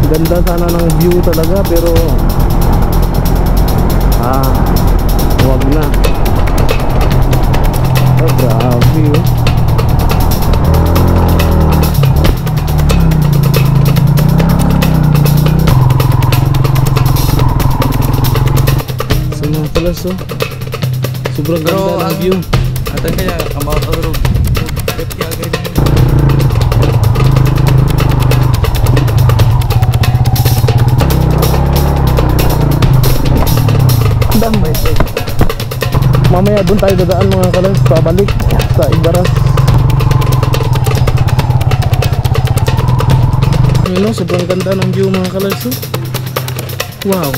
Ganda sana ng view talaga, pero wag na. Oh, grabe oh. So mga kalas oh, sobrang ganda ng view. Atan kaya kamao to bro. Kaya ganyan. Dambay. Mamaya doon tayo dadaan mga kalas, pabalik sa Igbaras. Yun o, sobrang ganda ng view mga kalas oh. Wow,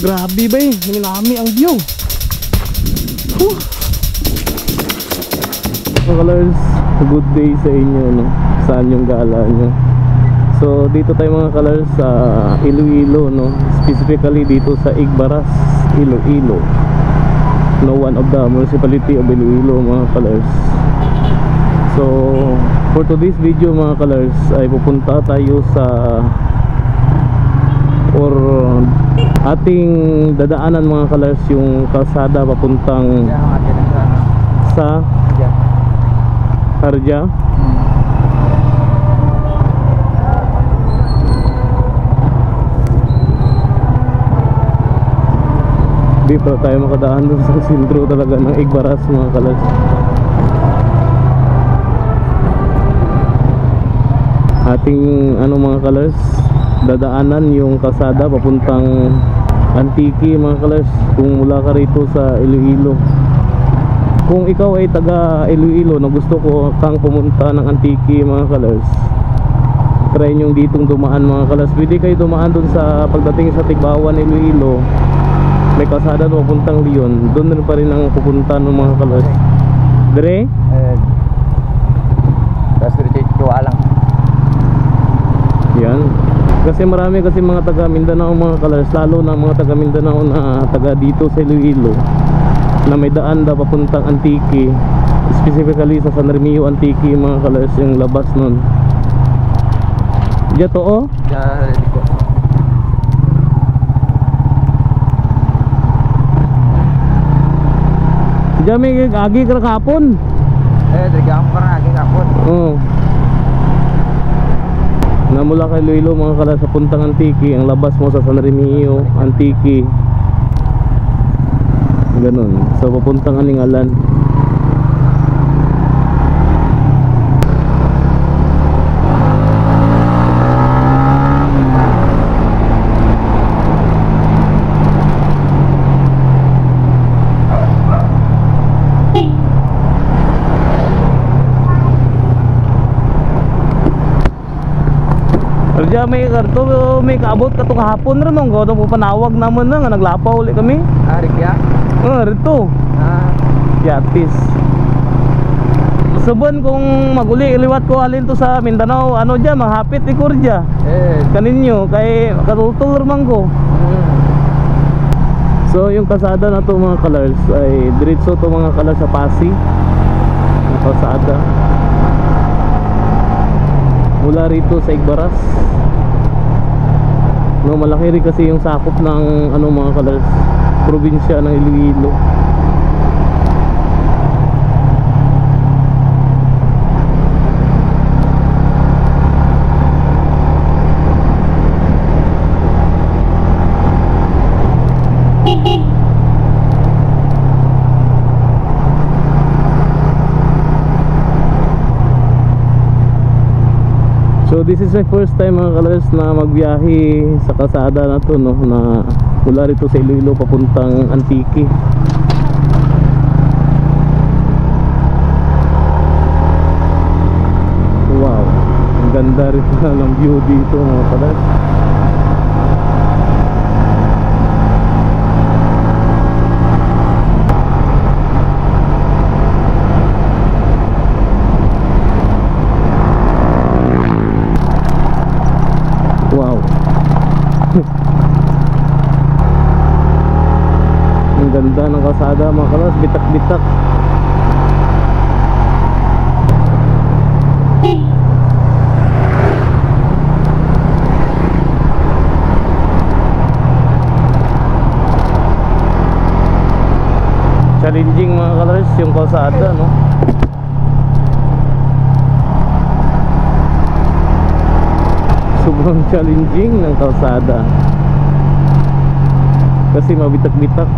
grabe ba eh, minami ang view. Mga kalas, good day sa inyo no? Saan yung gala nyo? So dito tayo mga kalas sa Iloilo no? Specifically dito sa Igbaras, Iloilo no, one of the municipality of Iloilo mga kalars. So for today's video mga kalars ay pupunta tayo sa or ating dadaanan mga kalars yung kalsada papuntang sa Harja. Di pa tayo makadaan dun sa sentro talaga ng Igbaras mga kalas. Ating mga kalas, dadaanan yung kalsada papuntang Antique mga kalas, kung mula ka rito sa Iloilo. Kung ikaw ay taga Iloilo na gusto ko kang pumunta ng Antique mga kalas, try nyo ditong dumaan mga kalas. Pwede kayo dumaan dun sa pagdating sa Tigbawan, Iloilo. May kalsada doon papuntang Leon. Doon rin pa rin ang pupuntahan ng mga kalas. Dire? Tapos dito lang. Yan. Kasi marami kasi mga taga Mindanao mga kalas, lalo na mga taga Mindanao na taga dito sa Iloilo, na may daan da papuntang Antique, specifically sa San Remigio Antique mga kalas, yung labas nun. Diyan to oh? Diyan dito. Diyan may agi ka kapon. Dagam ko na aging kapon. Oo. Na mula kay Iloilo mga kalas sa puntang Antique, ang labas mo sa San Remigio Antique. Ganun. So papuntang Alingalan. Diyan may karto, may kaabot ka to kahapon rin mong gawa panawag naman na nga naglapaw ulit kami. Rikya? Rito. Yatis. Suban kung maguli iliwat ko alin to sa Mindanao, ano diyan mahapit ikur diyan. Kaninyo kay katutol man ko. So yung kalsada na to mga kalars ay diretso to mga kalars sa Pasig. Ang kalsada mula rito sa Igbaras. No, malaki rin kasi yung sakop ng mga kalars, probinsya ng Iloilo. So this is my first time mga kalars na magbiyahe sa kalsada na to no, na mula rito sa Iloilo papuntang Antique. Wow, ang ganda rin ng view dito mga kalars. Wow. Ang ganda ng kalsada mga kalas, bitak-bitak. yung kalsada, no? Sobrang challenging ng kalsada kasi mabitak-bitak.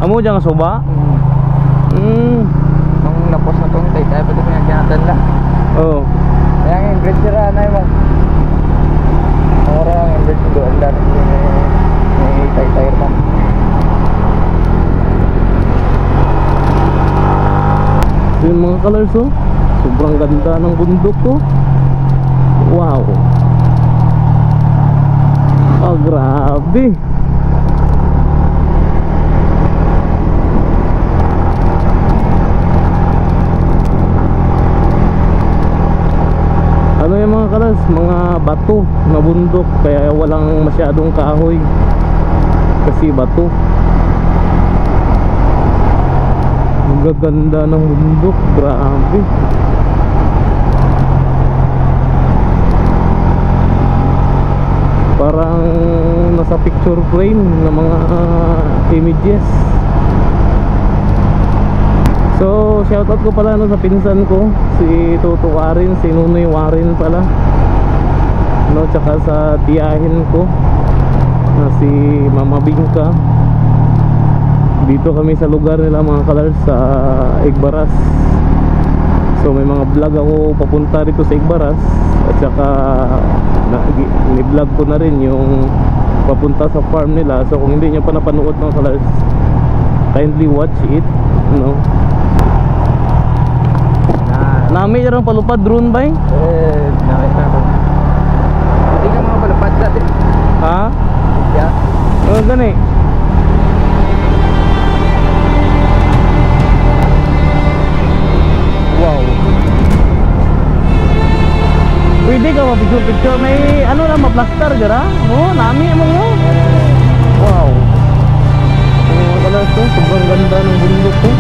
Amo dyan nga suba? Nung napos na itong tay-tay, pwede ko yung ginatan lang. Oo. Kaya nga yung bridge sira na yung orang yung bridge doon lang. May tay-tay man. So yung mga colors, oh, sobrang ganda ng bundok, oh. Wow. Oh, grabe. Ano yung mga kalas, mga bato na bundok, kaya walang masyadong kahoy kasi bato. Ang gaganda ng bundok, grabe. Parang nasa picture frame ng mga images. So, shoutout ko pala no, sa pinsan ko, si Toto Warin, si Nunoy Warin pala, no, tsaka sa tiyahin ko na si Mama Bingka. Dito kami sa lugar nila mga kalars, sa Igbaras. So may mga vlog ako papunta dito sa Igbaras, at saka ni-vlog ko na rin yung papunta sa farm nila. So kung hindi nyo pa napanood mga kalars, kindly watch it, no. Nami jarang palupad drone bay? Nami na ako. Hindi ka mga palapad dati. Ha? Yeah. Oh, gani. Wow. Pwede ka ma-picture-picture. May ano lang, ma-plaster gara? Oh, nami mo mo. Wow. Mga kalas to, sobrang ganda ng bundok to.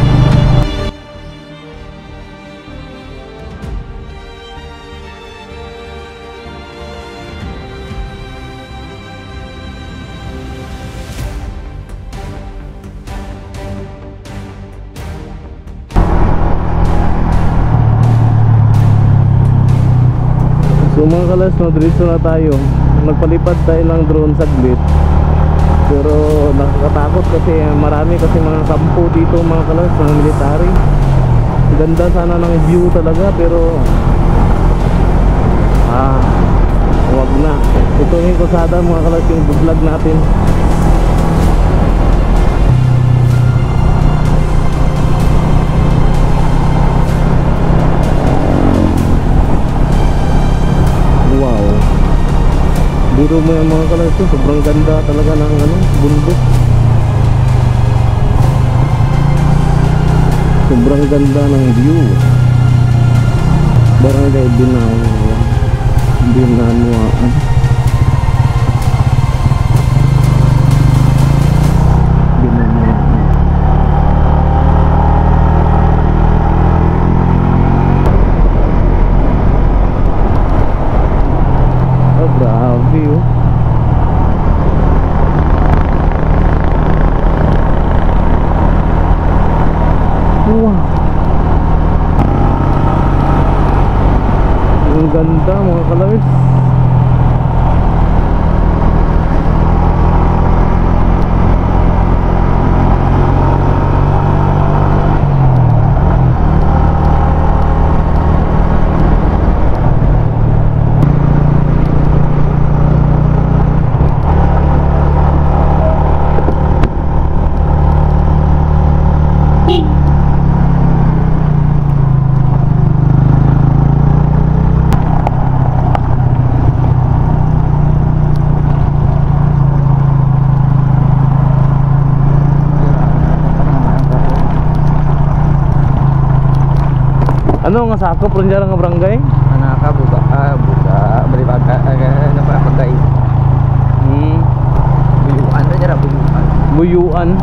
So mga kalas, no, diretso na tayo. Nagpalipad tayo ng drone saglit, pero nakakatakot kasi marami kasi mga kampo dito mga kalas, mga military. Ganda sana ng view talaga, pero wag na. Ito yung kusada mga kalas, yung vlog natin. Wow. Biro mo yung mga kalas to, sobrang ganda talaga ng ano, bundok. Sobrang ganda ng view. Barangay Binanuan. Grabe, oh. Wow. Ang ganda mga kalawis. Ano nga sakop ron dyan nga barangay? Anak ka, buka, balibaga, napapagay. Guyuan.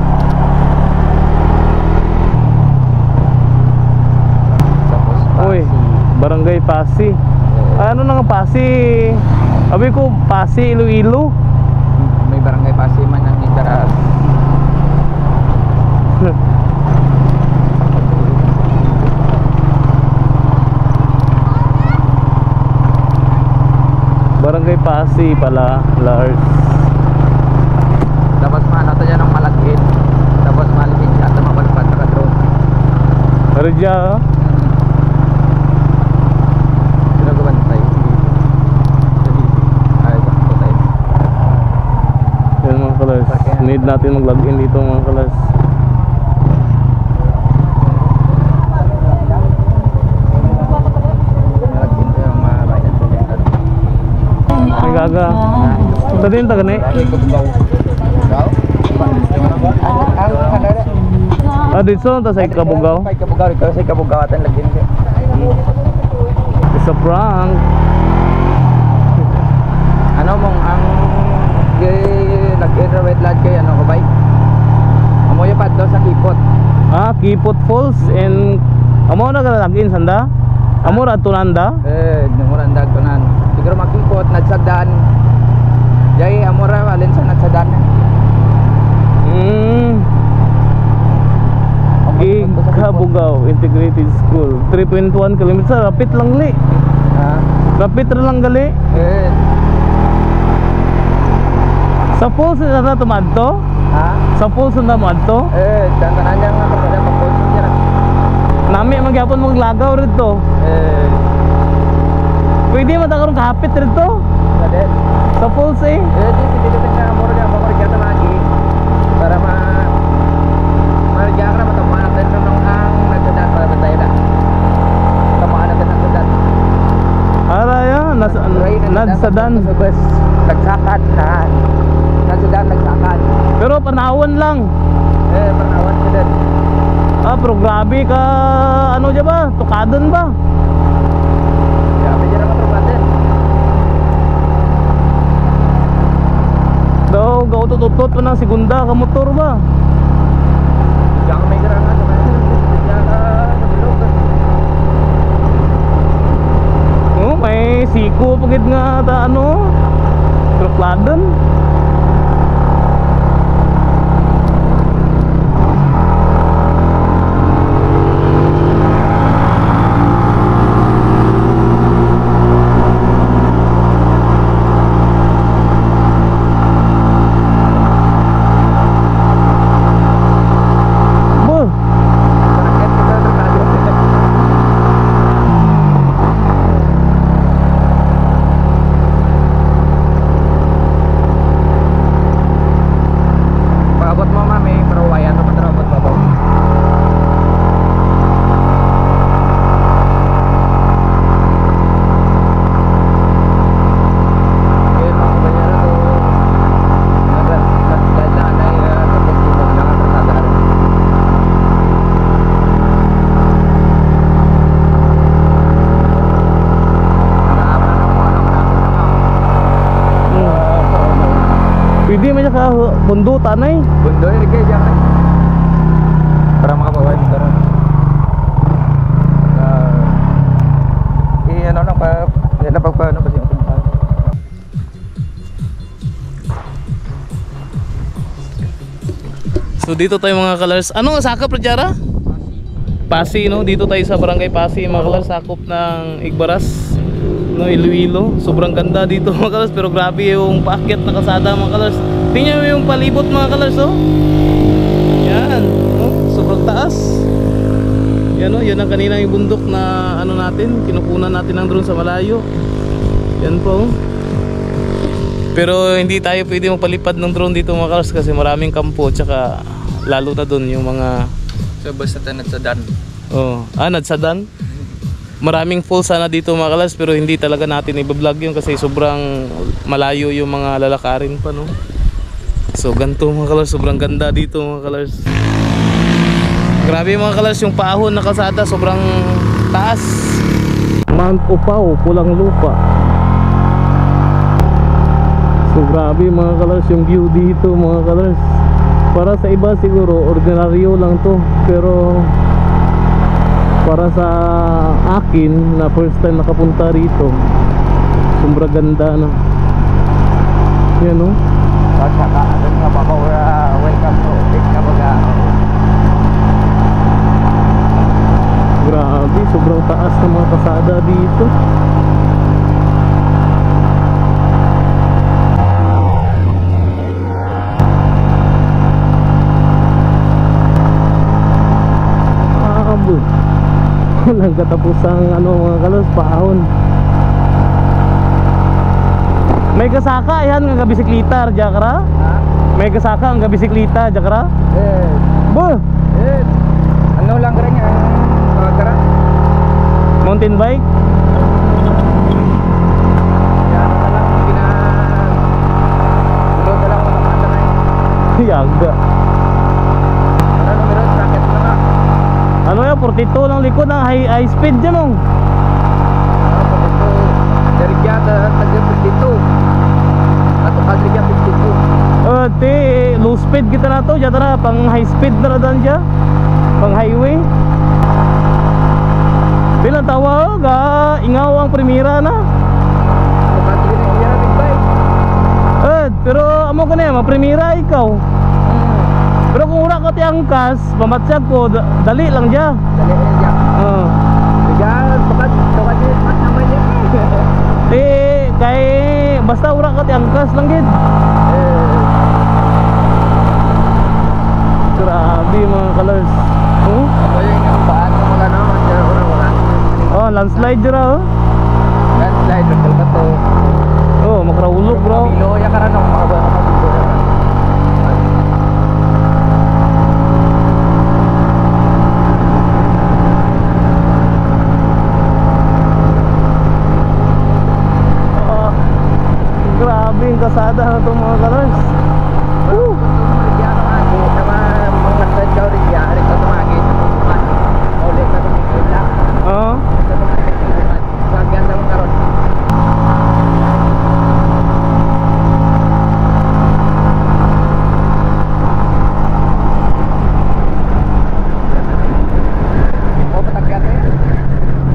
Tapos Uy, Barangay Pasi. Ano na nga Pasi? Sabi ko Pasi, Iloilo. may barangay Pasi man ang Itaras. Barangay Pasi pala, Lars. Tapos maano to yan ng malagkit. Tapos malagkit siya at mapalipad na ka-drone. Radya, oh. Sino ko bantay? Ay, sakto tayo. Yan mga kalars. Need natin mag-login dito mga kalars. Malagkit to yung mabayan to yan. May gaga. Sa din taga ni? Ah, dito ta sa Kabugaw. Kay Kabugaw, ikaw sa Kabugaw atan lagin ka. It's a prank. Ano mong ang nag-red light kay ano ko bay? Amoy pa daw sa Kipot. Ah, Kipot Falls and amo na ka login sanda? Amo ra tunanda? Numuran dag tunan. Siguro makipot nagsagdan. Jay amora alin sa nagsagdan. Kabugaw Integrated School 3.1 km. Rapid lang li. Ha? Rapid ra lang gali. Sa falls na tumadto? Ha? Sa falls na tumadto? Tantanan niya nga kada mag-post niya. Nami magyapon maglagaw rito. Pwede matakaroon kahapit rito. Dade. Sa falls eh. Di na amora niya bakor kita lagi. Para marja ka matamaan natin nung ang nagsadat para tayo na. Tamaan natin ang nagsadat. Ara ya, nadsadan. Nagsakat na. Nagsadan, nagsakat. Pero panahon lang. Pernawan ka din. Ah, pero grabe ka, ano dyan ba? Tukadon ba? Grabe dyan ang matrabatin. Daw, gautot-utot pa ng segunda ka motor ba? Diyan ka may garangan. Diyan ka nabilog. Oh, may siko pagid nga ta ano? Tukadon. Paabot mo mami, pero waya ito matrabot mo po. Okay, mga kabanyera to. Nag-slide na anay, tapos dito lang ang trasada rin. Pwede mo siya ka bundutan eh. Bundo yun kayo dyan eh. Para makabawal dito rin. Ano lang pa, yan na pagpaano kasi yung tumpa. So dito tayo mga kalars. Ano nga sakop Rajara? Pasi no, dito tayo sa Barangay Pasi mga kalars, sakop ng Igbaras no, Iloilo. Sobrang ganda dito mga kalars, pero grabe yung paakyat na kasada mga kalars. Tingnan mo yung palibot mga kalars oh. Yan, oh, sobrang taas. Yan oh, yan ang kanina yung bundok na ano natin, kinukunan natin ng drone sa malayo. Yan po. Pero hindi tayo pwede magpalipad ng drone dito mga kalars kasi maraming kampo, tsaka lalo na doon yung mga So basta tayo nagsadan. nadsadan. Maraming falls sana dito mga kalars, pero hindi talaga natin i-vlog yun kasi sobrang malayo yung mga lalakarin pa no. So ganito mga kalars, sobrang ganda dito mga kalars. Grabe mga kalars, yung paahon na kalsada sobrang taas. Mount Upaw, Pulang Lupa. So grabe mga kalars yung view dito mga kalars. Para sa iba siguro ordinaryo lang to, pero para sa akin na first time nakapunta rito, sobrang ganda na. Yan no. At saka doon nga pa welcome to Big Kabaga. Grabe, sobrang taas ng mga kasada dito. Walang katapusang mga kalos, paahon. May kasaka yan nga bisikleta, jakara. Ha? May kasaka ang bisikleta, jakara. Bo, Ano lang rin ang pagkara? mountain bike. Yan na lang Tulog na lang mga mata na yun. Yaga. Ano meron? Racket na nga. Ano yan, 42 ng likod ng high speed dyan mong. Ito, Derigya, taga-52. Ato kadrigya, 52. Te, low speed kita na to, jatara, pang high speed na dan dyan. Pang highway. Pilang tawa, ga ingaw ang primera na. Ato kadrigya na big bike. Pero amo ka na yan, maprimera ikaw. Pero kung wala ka tiangkas, mamatsyag ko, dali lang dyan. Dali na dyan. Bigan, bakit mat naman yan. Kay basta wala ka tiangkas lang gid. Grabe mga colors. Ako yung inabaan mo mga no, dyan orang-orang. Oh, landslide dira oh. Landslide, nagkal ka to. Oh, makraulog bro. Bilo, yan ka rin ako makabala ka bilo. Grabe yung kasada na itong mga colors. Oo.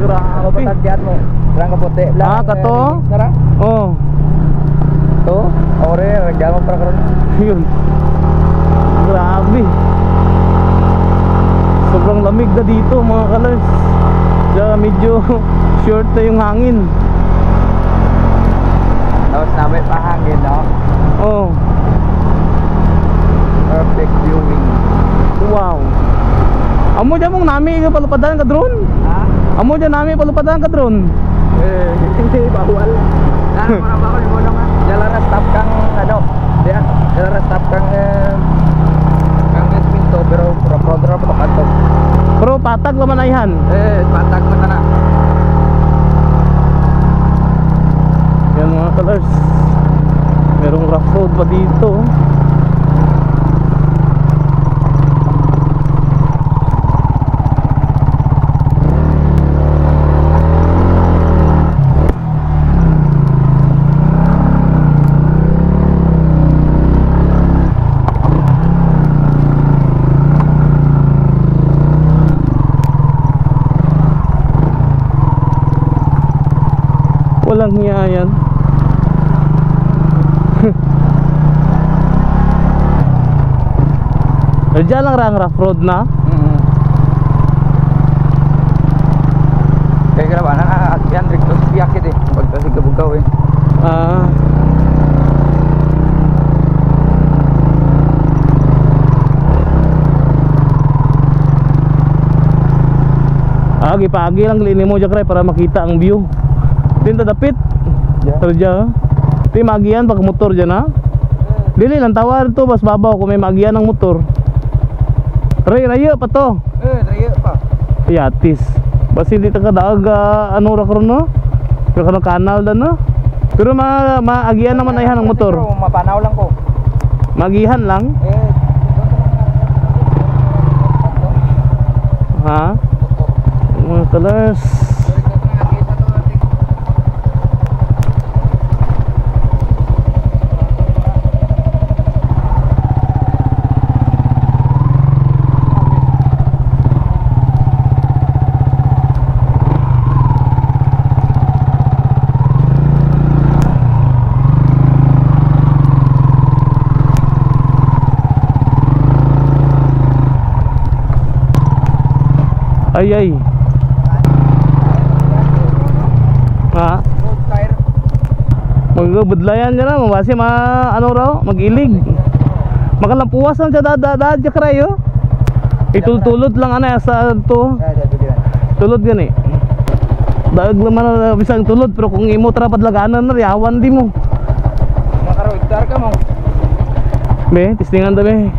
Grabe. Kato? Oh. To, ore, regalo para karon. Yun. Grabe. Sobrang lamig na dito mga colors. Kaya medyo short na yung hangin. Tapos namin pahangin, no? Oh. Perfect viewing. Wow. Amo dyan mong nami palupadan ka drone? Ha? Amo dyan nami palupadan ka drone? Hindi, bawal. Ano mo na bawal mo nga? Jalan stop kang ano? Dia, jalan stop kang minto pero pro-pro pa kanto. Pero patag laman ayhan. Patag mo na. Yan mga colors. Merong rough road pa dito. Walang hiya yan. Diyan lang rang rough road na. Kaya grabe na yan rito siyakit eh. Pagkasi kabugaw eh. Pagi lang lini mo jakre para makita ang view. Tinta dapit. Terja. Ti magian pag motor dyan ha. Dili lang tawar to bas babaw kung may magian ng motor. Rayo pa to. Rayo pa. Yatis. Bas hindi ta kadaga ano ra karon no? Pero kanal dan no. Pero maagian naman ayhan ng motor. Pero mapanaw lang ko. Magihan lang. Ha? Mga colors. Ay. Ha? Road tire. Magbudlayan dyan na, mabasi ano raw, mag-ilig. Makalampuwas lang siya dadaan dyan karayo. Itultulod lang ano sa to. Tulod yan eh. Daag naman na bisang tulod, pero kung imo trapad laganan na, riyawan di mo. Makaroigtar ka mo. Be, tistingan da be.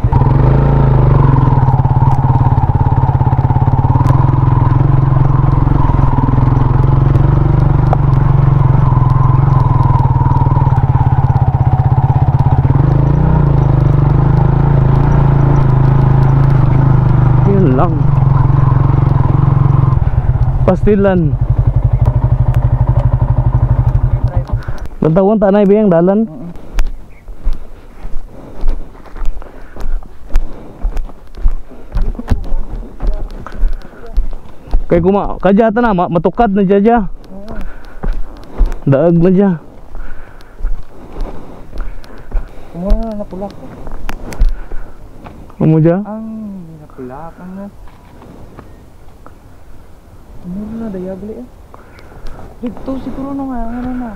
Yun lang. Pastilan. Bantawan tanay ba yung dalan? Kaya kadya na, matukad na dya. Daag na dya. Kumura na napulak ko. Amo dya? Ang napulakan na. Kumura na dayabli eh. Dito siguro na nga, ano na.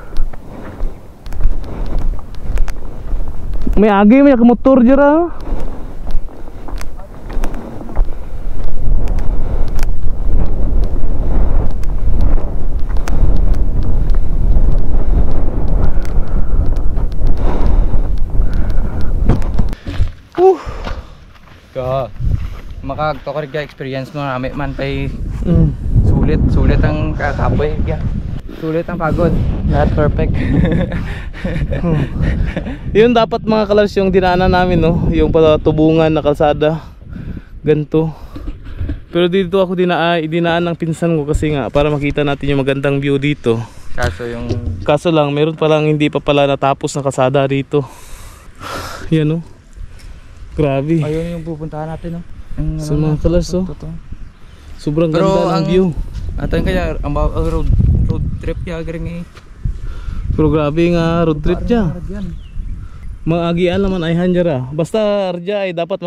May agi may motor dira. Ka makagtokorig ka experience mo nami man pay sulit ang kakapoy ya. Sulit ang pagod. Not perfect. Yun dapat mga kalars yung dinaanan namin no, yung patubungan na kalsada. Ganto. Pero dito ako dinaan ng pinsan ko kasi nga para makita natin yung magandang view dito. Kaso lang meron pa lang hindi pa pala natapos na kalsada dito. Yan no. Grabe. Ayun yung pupuntahan natin no. So mga kalars oh. Sobrang ganda ng view. Atin kaya ang road trip ya garing eh. Pero grabe nga road trip dya. Mga agian naman ay hanjara. Basta arja ay dapat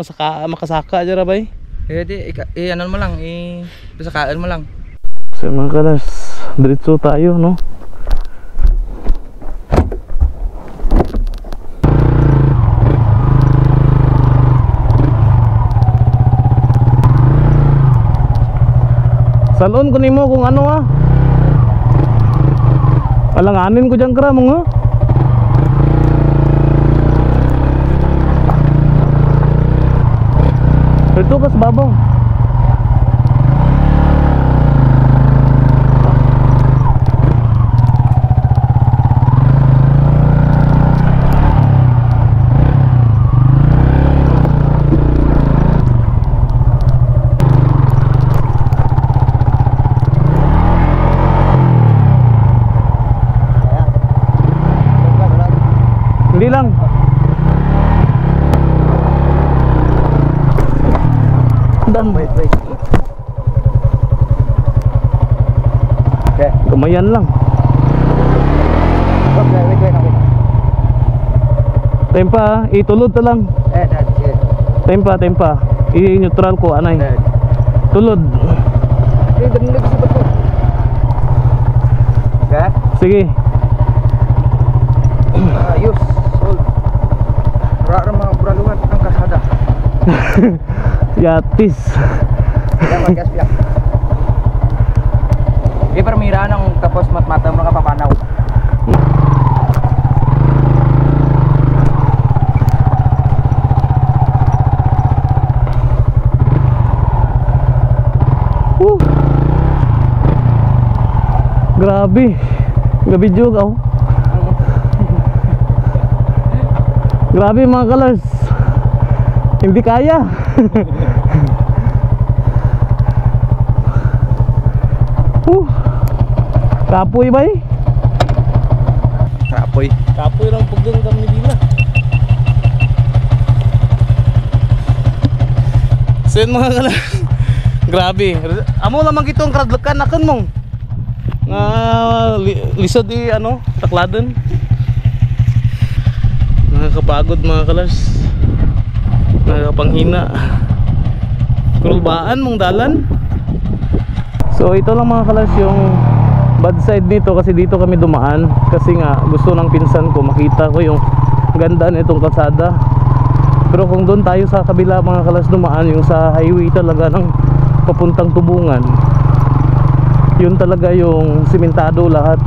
makasaka dyan bay. Di ano mo lang pasakaan mo lang. So mga kalas, diretso tayo no. Salon ko nimo kung ano ah. Alanganin ko dyan kara mga. Ito kas babaw. Hindi lang. Dan Wait. Okay. Kumayan lang. Wait. Tempa, itulod ta lang. That's it. Tempa. I-neutral ko anay. Tulod. Dinilig sa bato. Okay? Sige. Ayos. Sold. Para mga buraluhan ang kasada. Yatis. Gas piyak. Di permira nang tapos mata mo kapapanaw. Grabe. Gabidyo ka oh. Grabe mga kalars. Hindi kaya. Kapoy ba eh? Kapoy lang pagdang kami dila. So yun mga kalars. Grabe. Amo lamang itong kradlakan akan mong nga lisod ano takladan. Nakakapagod mga kalars. Nakakapanghina. Kulbaan mong dalan. So ito lang mga kalars yung bad side nito, kasi dito kami dumaan kasi nga gusto ng pinsan ko makita ko yung ganda nitong kalsada. Pero kung doon tayo sa kabila mga kalars dumaan, yung sa highway talaga ng papuntang Tubungan, yun talaga yung simentado lahat.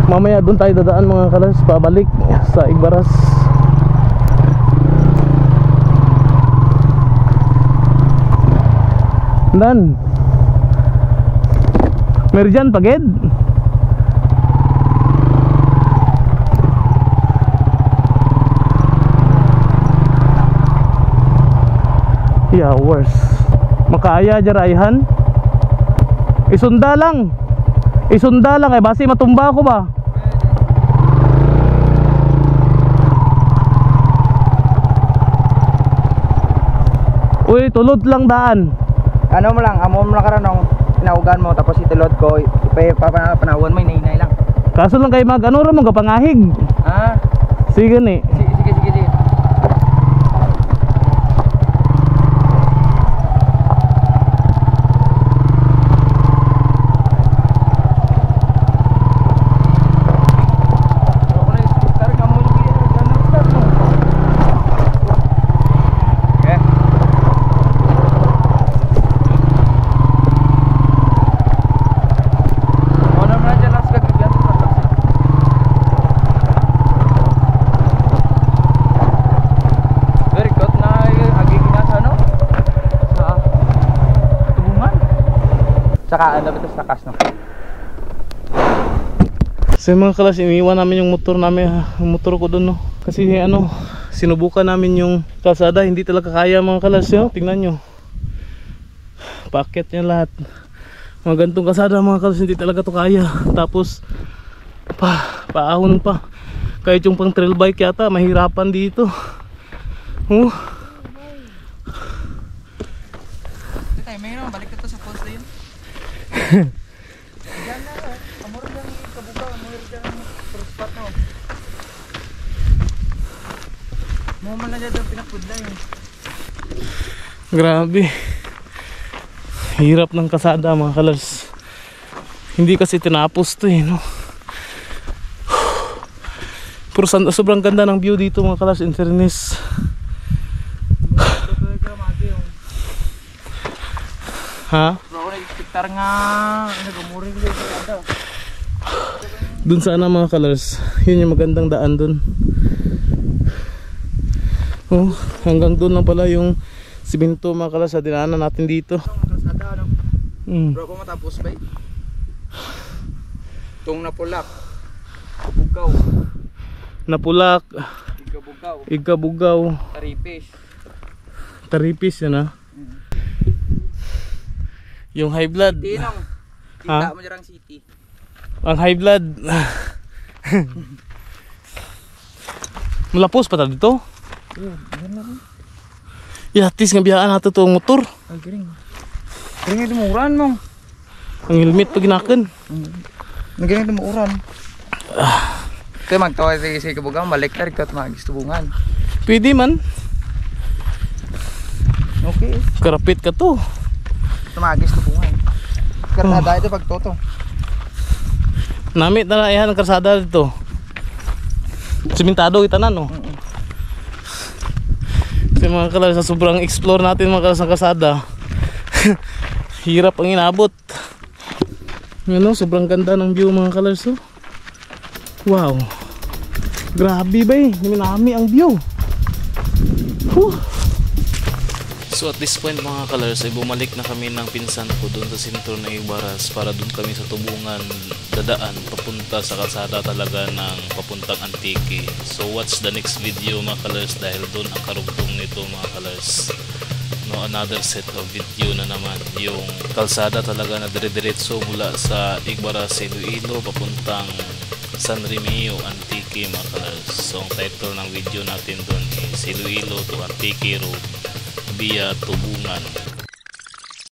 Mamaya doon tayo dadaan mga kalars pabalik sa Igbaras. Dan Merjan paged. Yeah, worse. Makaya jarayhan. Isunda lang. Isunda lang, basi matumba ko ba? Uy, tulod lang daan. Ano mo lang, amo mo lang karanong pinaugan mo tapos itulod ko, ipapanawan mo, inainay lang. Kaso lang kayo ano ra mo kapangahig. Ah, Sige ni. sige. Saka ano ito sa kas no. So mga kalas, iniwan namin yung motor namin, yung motor ko doon no. Kasi ano, sinubukan namin yung kalsada, hindi talaga kaya mga kalas yo. Tingnan nyo, paakyat niya lahat. Mga gantong kalsada mga kalas, hindi talaga to kaya. Tapos paahon pa. Kahit yung pang trail bike yata mahirapan dito. Tay, mayroon balik ito sa post din. Diyan na, amor lang kabuga, amor lang first spot no. Mo man na dyan pinakudla yun. Grabe. Hirap ng kasada mga kalars. Hindi kasi tinapos to no. Pero sobrang ganda ng view dito mga kalars, in fairness. Ha? Tar nga nagamuring dito kada. Dun sana mga colors, yun yung magandang daan dun. Hanggang dun lang pala yung simento mga colors sa dinaanan natin dito. Bro ko matapos ba? Tong napulak. Bugaw. Napulak. Igabugaw. Igabugaw. Taripis. Taripis yun ha. Yung high blood. Tinong. Kita mo jarang city. Ang high blood. Malapos pa ta dito? Yatis nga biyaan nato itong motor. Ay, galing. Galing nga dumuran mo. Ang helmet pa ginakan. Galing dumuran. Ito magtawa sa kabugang, balik na rin at magistubungan. Pwede man. Okay. Karapit ka to. Tumagis tubungan. Karsada ito pag toto. Namit na yan ang karsada dito. Simentado itanan no. Kasi mga kalars, sa sobrang explore natin mga kalars ng karsada, hirap ang inabot. Ano, sobrang ganda ng view mga kalars. Wow. Grabe ba eh. Minami ang view. So at this point mga kalars ay bumalik na kami ng pinsan ko doon sa sentro ng Igbaras para doon kami sa Tubungan dadaan papunta sa kalsada talaga ng papuntang Antique. So watch the next video mga kalars dahil doon ang karugtong nito mga kalars. No, another set of video na naman yung kalsada talaga na dire-diretso mula sa Igbaras sa Iloilo papuntang San Remigio Antique mga kalars. So ang title ng video natin doon is Iloilo to Antique Road via Tubungan.